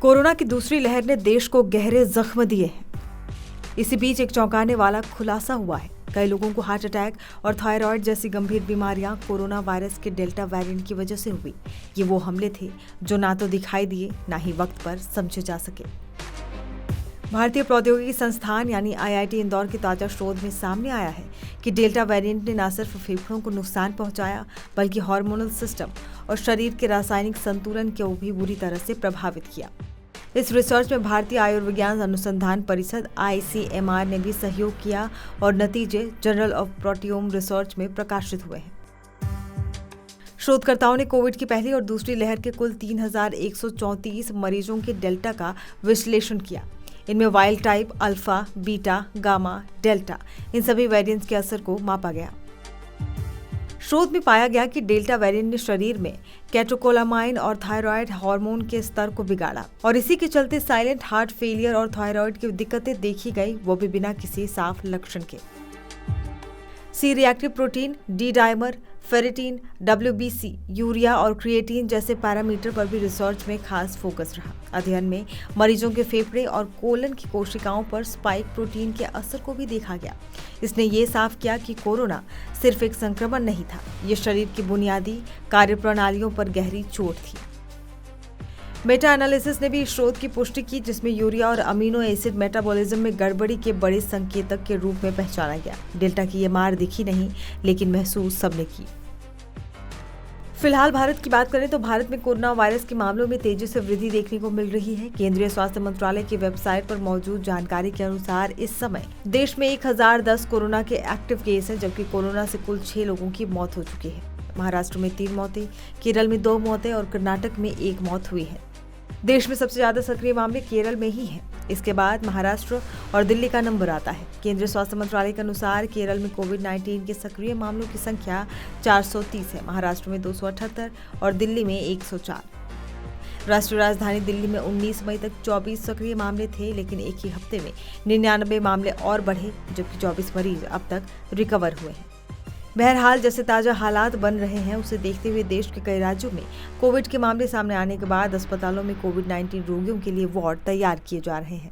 Corona की दूसरी लहर ने देश को गहरे जख्म दिए हैं। इसी बीच एक चौंकाने वाला खुलासा हुआ है। कई लोगों को हार्ट अटैक और थायराइड जैसी गंभीर बीमारियां कोरोना वायरस के डेल्टा वेरिएंट की वजह से हुई। ये वो हमले थे जो ना तो दिखाई दिए ना ही वक्त पर समझे जा सके। भारतीय प्रौद्योगिकी संस्थान यानी आईआईटी इंदौर के ताजा शोध में सामने आया है कि डेल्टा वेरिएंट ने न सिर्फ फेफड़ों को नुकसान पहुंचाया बल्कि हार्मोनल सिस्टम और शरीर के रासायनिक संतुलन को भी बुरी तरह से प्रभावित किया। इस रिसर्च में भारतीय आयुर्विज्ञान अनुसंधान परिषद ICMR ने भी सहयोग किया और नतीजे जर्नल ऑफ प्रोटियोम रिसर्च में प्रकाशित हुए हैं। शोधकर्ताओं ने कोविड की पहली और दूसरी लहर के कुल 3134 मरीजों के डेल्टा का विश्लेषण किया। इनमें wild type, alpha, beta, gamma, delta इन सभी वेरिएंट्स के असर को मापा गया। शोध में पाया गया कि डेल्टा वेरिएंट ने शरीर में कैटेकोलामाइन और थायराइड हार्मोन के स्तर को बिगाड़ा और इसी के चलते साइलेंट हार्ट फेलियर और थायराइड की दिक्कतें देखी गई, वो भी बिना किसी साफ लक्षण के। C reactive protein, D dimer, ferritin, WBC, urea और क्रिएटिन जैसे पैरामीटर पर भी रिसर्च में खास फोकस रहा। अध्ययन में मरीजों के फेफड़े और कोलन की कोशिकाओं पर स्पाइक प्रोटीन के असर को भी देखा गया। इसने ये साफ किया कि कोरोना सिर्फ एक संक्रमण नहीं था, ये शरीर की बुनियादी कार्यप्रणालियों पर गहरी चोट थी। मेटा एनालिसिस ने भी इस शोध की पुष्टि की, जिसमें यूरिया और अमीनो एसिड मेटाबॉलिज्म में गड़बड़ी के बड़े संकेतक के रूप में पहचाना गया। डेल्टा की ये मार दिखी नहीं, लेकिन महसूस सबने की। फिलहाल भारत की बात करें तो भारत में कोरोना वायरस के मामलों में तेजी से वृद्धि देखने को मिल रही है। केंद्रीय स्वास्थ्य मंत्रालय की वेबसाइट पर मौजूद जानकारी के अनुसार इस समय देश में 1010 कोरोना के एक्टिव केस हैं, जबकि कोरोना से कुल 6 लोगों की मौत हो चुकी है। महाराष्ट्र में 3 मौतें, केरल में 2 मौतें और कर्नाटक में 1 मौत हुई है। देश में सबसे ज्यादा सक्रिय मामले केरल में ही हैं। इसके बाद महाराष्ट्र और दिल्ली का नंबर आता है। केंद्रीय स्वास्थ्य मंत्रालय के अनुसार केरल में कोविड-19 के सक्रिय मामलों की संख्या 430 है, महाराष्ट्र में 278 और दिल्ली में 104। राष्ट्रीय राजधानी दिल्ली में 19 मई तक 24 सक्रिय मामले थे, लेकिन एक ही हफ्ते में 99 मामले और बढ़े, जबकि 24 मरीज अब तक रिकवर हुए हैं। बहरहाल जैसे ताजा हालात बन रहे हैं, उसे देखते हुए देश के कई राज्यों में कोविड के मामले सामने आने के बाद अस्पतालों में कोविड-19 रोगियों के लिए वार्ड तैयार किए जा रहे हैं।